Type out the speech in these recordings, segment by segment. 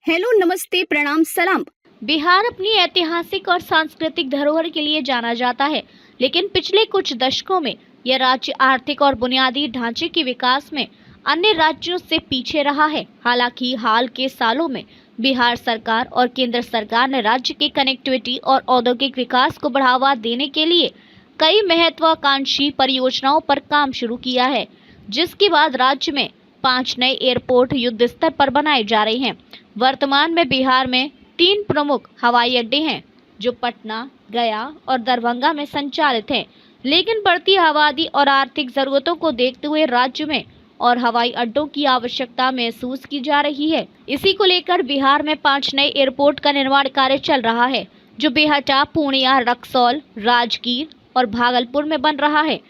Hello, नमस्ते, प्रणाम, सलाम। बिहार अपनी ऐतिहासिक और सांस्कृतिक धरोहर के लिए जाना जाता है, लेकिन पिछले कुछ दशकों में यह राज्य आर्थिक और बुनियादी ढांचे के विकास में अन्य राज्यों से पीछे रहा है। हालांकि हाल के सालों में बिहार सरकार और केंद्र सरकार ने राज्य के कनेक्टिविटी और औद्योगिक विकास को बढ़ावा देने के लिए कई महत्वाकांक्षी परियोजनाओं पर काम शुरू किया है, जिसके बाद राज्य में 5 नए एयरपोर्ट युद्ध स्तर पर बनाए जा रहे हैं। वर्तमान में बिहार में 3 प्रमुख हवाई अड्डे हैं, जो पटना, गया और दरभंगा में संचालित हैं। लेकिन बढ़ती आबादी और आर्थिक जरूरतों को देखते हुए राज्य में और हवाई अड्डों की आवश्यकता महसूस की जा रही है। इसी को लेकर बिहार में 5 नए एयरपोर्ट का निर्माण कार्य चल रहा है, जो बेहटा, पूर्णिया, रक्सौल, राजगीर और भागलपुर में बन रहा है।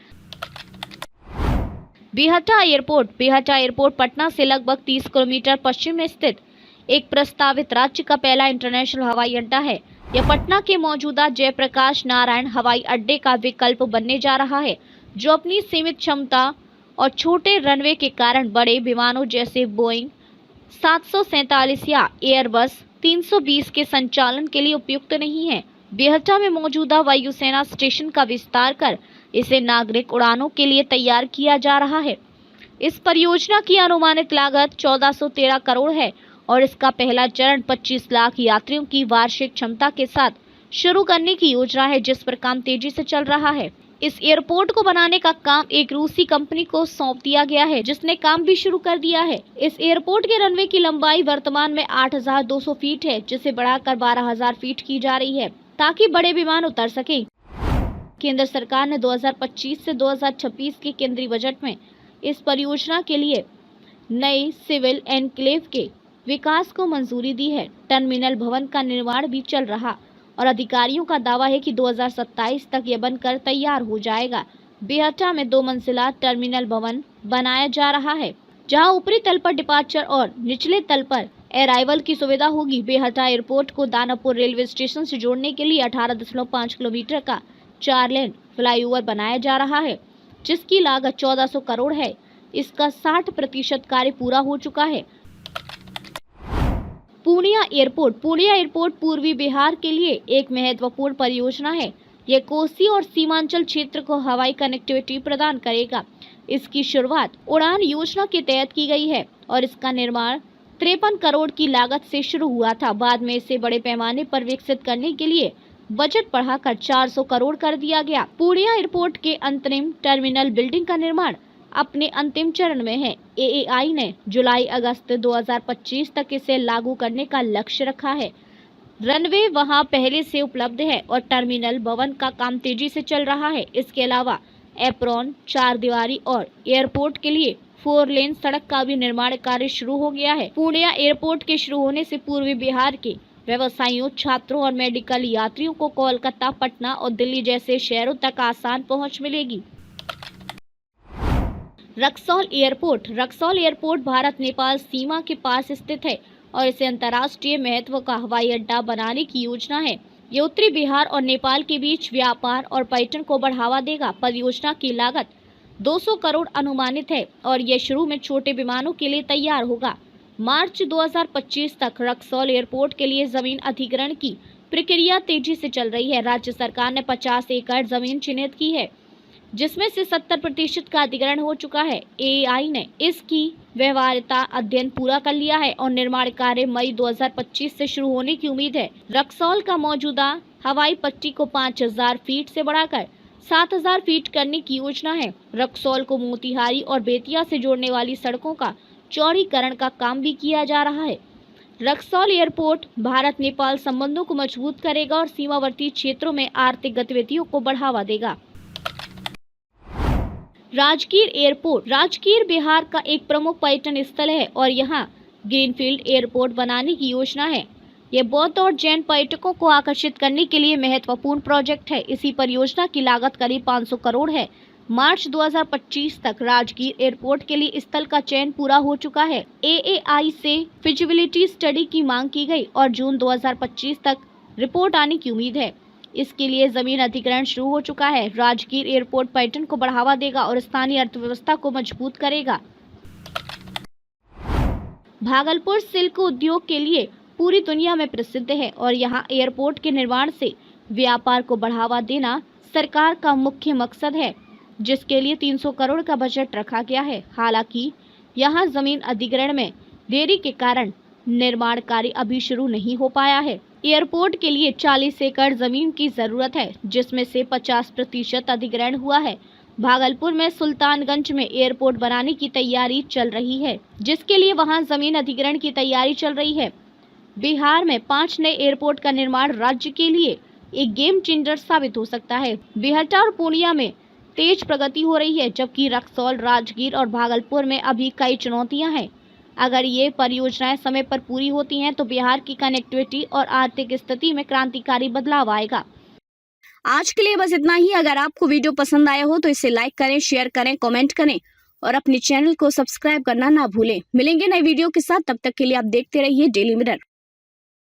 बेहटा एयरपोर्ट पटना से लगभग 30 किलोमीटर पश्चिम में स्थित एक प्रस्तावित राज्य का पहला इंटरनेशनल हवाई अड्डा है। यह पटना के मौजूदा जयप्रकाश नारायण हवाई अड्डे का विकल्प बनने जा रहा है, जो अपनी सीमित क्षमता और छोटे रनवे के कारण बड़े विमानों जैसे बोइंग 747 या एयरबस 320 के संचालन के लिए उपयुक्त नहीं है। बेहटा में मौजूदा वायुसेना स्टेशन का विस्तार कर इसे नागरिक उड़ानों के लिए तैयार किया जा रहा है। इस परियोजना की अनुमानित लागत 1413 करोड़ है और इसका पहला चरण 25 लाख यात्रियों की वार्षिक क्षमता के साथ शुरू करने की योजना है, जिस पर काम तेजी से चल रहा है। इस एयरपोर्ट को बनाने का काम एक रूसी कंपनी को सौंप दिया गया है, जिसने काम भी शुरू कर दिया है। इस एयरपोर्ट के रनवे की लंबाई वर्तमान में 8,200 फीट है, जिसे बढ़ाकर 12,000 फीट की जा रही है, ताकि बड़े विमान उतर सकें। केंद्र सरकार ने 2025 से 2026 के केंद्रीय बजट में इस परियोजना के लिए नए सिविल एनक्लेव के विकास को मंजूरी दी है। टर्मिनल भवन का निर्माण भी चल रहा और अधिकारियों का दावा है कि 2027 तक यह बनकर तैयार हो जाएगा। बेहटा में 2 मंजिला टर्मिनल भवन बनाया जा रहा है, जहां ऊपरी तल पर डिपार्चर और निचले तल पर अराइवल की सुविधा होगी। बेहटा एयरपोर्ट को दानापुर रेलवे स्टेशन से जोड़ने के लिए 18.5 किलोमीटर का 4 लेन फ्लाईओवर बनाया जा रहा है, जिसकी लागत 1400 करोड़ है। इसका 60% कार्य पूरा हो चुका है। पूर्णिया एयरपोर्ट पूर्वी बिहार के लिए एक महत्वपूर्ण परियोजना है। यह कोसी और सीमांचल क्षेत्र को हवाई कनेक्टिविटी प्रदान करेगा। इसकी शुरुआत उड़ान योजना के तहत की गई है और इसका निर्माण 53 करोड़ की लागत से शुरू हुआ था। बाद में इसे बड़े पैमाने पर विकसित करने के लिए बजट बढ़ाकर 400 करोड़ कर दिया गया। पूर्णिया एयरपोर्ट के अंतरिम टर्मिनल बिल्डिंग का निर्माण अपने अंतिम चरण में है। एएआई ने जुलाई-अगस्त 2025 तक इसे लागू करने का लक्ष्य रखा है। रनवे वहां पहले से उपलब्ध है और टर्मिनल भवन का काम तेजी से चल रहा है। इसके अलावा एप्रॉन, 4 दीवारी और एयरपोर्ट के लिए 4 लेन सड़क का भी निर्माण कार्य शुरू हो गया है। पूर्णिया एयरपोर्ट के शुरू होने से पूर्वी बिहार के व्यवसायियों, छात्रों और मेडिकल यात्रियों को कोलकाता, पटना और दिल्ली जैसे शहरों तक आसान पहुंच मिलेगी। रक्सौल एयरपोर्ट भारत नेपाल सीमा के पास स्थित है और इसे अंतर्राष्ट्रीय महत्व का हवाई अड्डा बनाने की योजना है। ये उत्तरी बिहार और नेपाल के बीच व्यापार और पर्यटन को बढ़ावा देगा। परियोजना की लागत 200 करोड़ अनुमानित है और यह शुरू में छोटे विमानों के लिए तैयार होगा। मार्च 2025 तक रक्सौल एयरपोर्ट के लिए जमीन अधिग्रहण की प्रक्रिया तेजी से चल रही है। राज्य सरकार ने 50 एकड़ जमीन चिन्हित की है, जिसमें से 70% का अधिग्रहण हो चुका है। एएआई ने इसकी व्यवहार्यता अध्ययन पूरा कर लिया है और निर्माण कार्य मई 2025 से शुरू होने की उम्मीद है। रक्सौल का मौजूदा हवाई पट्टी को 5000 फीट से बढ़ाकर 7000 फीट करने की योजना है। रक्सौल को मोतिहारी और बेतिया से जोड़ने वाली सड़कों का चौड़ीकरण का काम भी किया जा रहा है। रक्सौल एयरपोर्ट भारत नेपाल संबंधों को मजबूत करेगा और सीमावर्ती क्षेत्रों में आर्थिक गतिविधियों को बढ़ावा देगा। राजगीर बिहार का एक प्रमुख पर्यटन स्थल है और यहाँ ग्रीनफील्ड एयरपोर्ट बनाने की योजना है। यह बौद्ध और जैन पर्यटकों को आकर्षित करने के लिए महत्वपूर्ण प्रोजेक्ट है। इसी परियोजना की लागत करीब 500 करोड़ है। मार्च 2025 तक राजगीर एयरपोर्ट के लिए स्थल का चयन पूरा हो चुका है। एएआई से फिजिबिलिटी स्टडी की मांग की गई और जून 2025 तक रिपोर्ट आने की उम्मीद है। इसके लिए जमीन अधिग्रहण शुरू हो चुका है। राजगीर एयरपोर्ट पर्यटन को बढ़ावा देगा और स्थानीय अर्थव्यवस्था को मजबूत करेगा। भागलपुर सिल्क उद्योग के लिए पूरी दुनिया में प्रसिद्ध है और यहाँ एयरपोर्ट के निर्माण से व्यापार को बढ़ावा देना सरकार का मुख्य मकसद है, जिसके लिए 300 करोड़ का बजट रखा गया है। हालांकि यहाँ जमीन अधिग्रहण में देरी के कारण निर्माण कार्य अभी शुरू नहीं हो पाया है। एयरपोर्ट के लिए 40 एकड़ जमीन की जरूरत है, जिसमें से 50% अधिग्रहण हुआ है। भागलपुर में सुल्तानगंज में एयरपोर्ट बनाने की तैयारी चल रही है, जिसके लिए वहां जमीन अधिग्रहण की तैयारी चल रही है। बिहार में 5 नए एयरपोर्ट का निर्माण राज्य के लिए एक गेम चेंजर साबित हो सकता है। बिहटा और पूर्णिया में तेज प्रगति हो रही है, जबकि रक्सौल, राजगीर और भागलपुर में अभी कई चुनौतियां हैं। अगर ये परियोजनाएं समय पर पूरी होती हैं तो बिहार की कनेक्टिविटी और आर्थिक स्थिति में क्रांतिकारी बदलाव आएगा। आज के लिए बस इतना ही। अगर आपको वीडियो पसंद आया हो तो इसे लाइक करें, शेयर करें, कमेंट करें और अपने चैनल को सब्सक्राइब करना ना भूलें। मिलेंगे नए वीडियो के साथ, तब तक के लिए आप देखते रहिए डेली मिरर।